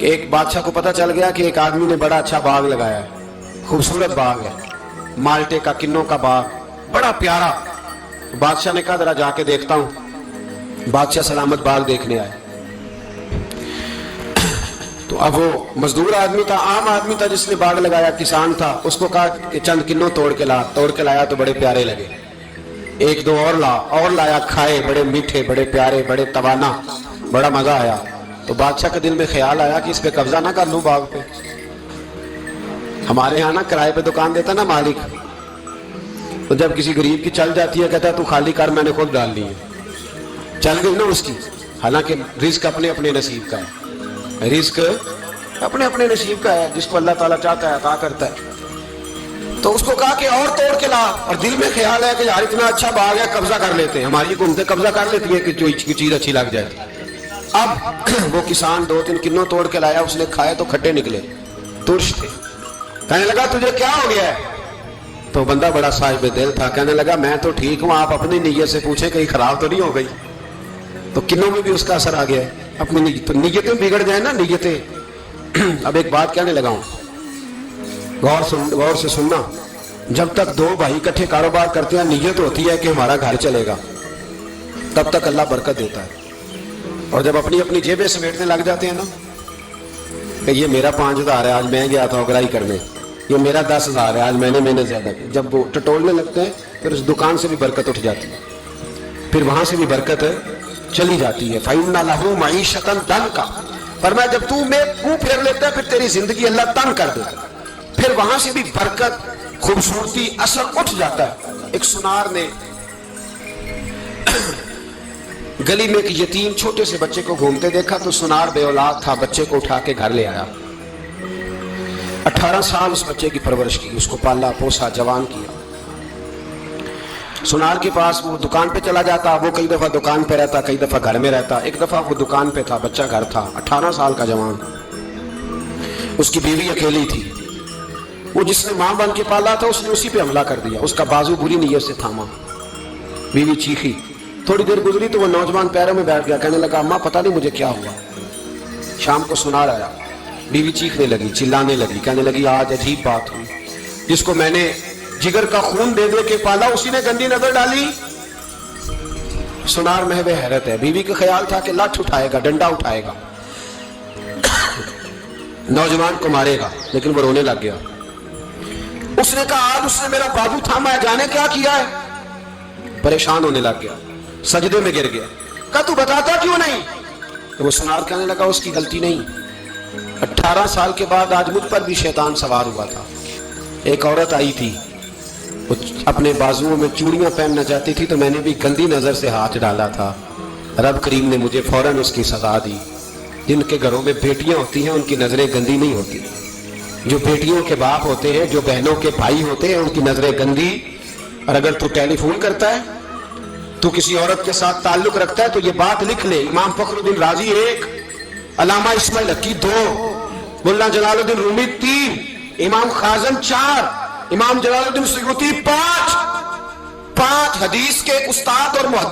کہ ایک بادشاہ کو پتہ چل گیا کہ ایک آدمی نے بڑا اچھا باغ لگایا ہے، خوبصورت باغ ہے، مالٹے کا، کنوں کا باغ، بڑا پیارا۔ بادشاہ نے کہا ذرا جا کے دیکھتا ہوں۔ بادشاہ سلامت باغ دیکھنے آئے تو اب وہ مزدور آدمی تھا، عام آدمی تھا جس نے باغ لگایا، کسان تھا، اس کو کہا کہ چند کنوں توڑ کے لایا تو بڑے پیارے لگے، ایک دو اور لایا، کھائے، بڑے میٹھے، بڑے پیارے، بڑے توانا، بڑا مزہ آیا۔ تو بادشاہ کے دل میں خیال آیا کہ اس پہ قبضہ نہ کر لوں باغ پہ۔ ہمارے ہاں نا کرائے پہ دکان دیتا نا مالک، تو جب کسی غریب کی چل جاتی ہے کہتا ہے تو خالی کر، میں نے خود ڈال لی ہے، چل گئی نا اس کی۔ حالانکہ رزق اپنے اپنے نصیب کا ہے، رزق اپنے اپنے نصیب کا ہے، جس کو اللہ تعالیٰ چاہتا ہے عطا کرتا ہے۔ تو اس کو کہا کہ اور توڑ کے لا، اور دل میں خیال ہے کہ یار اتنا اچھا باغ ہے، قبضہ کر لیتے ہیں، ہماری حکومتیں قبضہ کر لیتی ہے کہ جو چیز اچھی لگ جائے۔ اب وہ کسان دو تین کنوں توڑ کے لایا، اس نے کھائے تو کھٹے نکلے، ترش تھے۔ کہنے لگا تجھے کیا ہو گیا ہے؟ تو بندہ بڑا صاحب دل تھا، کہنے لگا میں تو ٹھیک ہوں، آپ اپنی نیت سے پوچھیں کہیں خراب تو نہیں ہو گئی؟ تو کنوں میں بھی اس کا اثر آ گیا ہے، اپنی نیتیں بگڑ جائیں نا، نیتیں۔ اب ایک بات کہنے لگا ہوں، غور سے سننا، جب تک دو بھائی اکٹھے کاروبار کرتے ہیں، نیت ہوتی ہے کہ ہمارا گھر چلے گا، تب تک اللہ برکت دیتا ہے۔ اور جب اپنی اپنی جیبیں سمیٹنے لگ جاتے ہیں نا کہ یہ میرا 5,000 ہے، آج میں گیا تھا اگرائی کرنے، یہ میرا 10,000 ہے، آج میں نے زیادہ کیا، جب وہ ٹٹولنے لگتے ہیں پھر اس دکان سے بھی برکت اٹھ جاتی ہے، پھر وہاں سے بھی برکت چلی جاتی ہے۔ فَإِنَّ لَهُ مَعِيشَةً ضَنْكَ، فرمایا جب تو میں منہ پھیر لیتا ہے پھر تیری زندگی اللہ تنگ کر دیتا ہے، پھر وہاں سے بھی برکت، خوبصورتی، اثر اٹھ جاتا ہے۔ ایک سنار نے گلی میں ایک یتیم چھوٹے سے بچے کو گھومتے دیکھا تو سنار بے اولاد تھا، بچے کو اٹھا کے گھر لے آیا، 18 سال اس بچے کی پرورش کی، اس کو پالا پوسا، جوان کیا۔ سنار کے پاس وہ دکان پہ چلا جاتا، وہ کئی دفعہ دکان پہ رہتا، کئی دفعہ گھر میں رہتا، ایک دفعہ وہ دکان پہ تھا، بچہ گھر تھا، 18 سال کا جوان، اس کی بیوی اکیلی تھی، وہ جس نے ماں بن کے پالا تھا اس نے اسی پہ حملہ کر دیا، اس کا بازو بری نیت سے تھاما، بیوی چیخی، تھوڑی دیر گزری تو وہ نوجوان پیروں میں بیٹھ گیا، کہنے لگا اماں پتہ نہیں مجھے کیا ہوا۔ شام کو سنار آیا، بیوی چیخنے لگی، چلانے لگی، کہنے لگی آج عجیب بات ہوئی، جس کو میں نے جگر کا خون دے دے کے پالا اسی نے گندی نظر ڈالی۔ سنار محو حیرت ہے، بیوی کا خیال تھا کہ لٹھ اٹھائے گا، ڈنڈا اٹھائے گا، نوجوان کو مارے گا، لیکن وہ رونے لگ گیا۔ اس نے کہا آج اس نے میرا بازو تھاما ہے، جانے کیا کیا ہے؟ پریشان ہونے لگ گیا، سجدے میں گر گیا، کہا تو بتاتا کیوں نہیں؟ تو وہ سنار کہنے لگا اس کی غلطی نہیں، 18 سال کے بعد آج مجھ پر بھی شیطان سوار ہوا تھا۔ ایک عورت آئی تھی، وہ اپنے بازوؤں میں چوڑیاں پہننا چاہتی تھی تو میں نے بھی گندی نظر سے ہاتھ ڈالا تھا، رب کریم نے مجھے فوراً اس کی سزا دی۔ جن کے گھروں میں بیٹیاں ہوتی ہیں ان کی نظریں گندی نہیں ہوتی، جو بیٹیوں کے باپ ہوتے ہیں، جو بہنوں کے بھائی ہوتے ہیں، ان کی نظریں گندی۔ اور اگر تو ٹیلی فون کرتا ہے، تو کسی عورت کے ساتھ تعلق رکھتا ہے تو یہ بات لکھ لے، امام فخر الدین رازی 1، علامہ اسماعیل حقی 2، ملا جلال الدین رومی 3، امام خازن 4، امام جلال الدین سیوطی 5 حدیث کے استاد اور محدث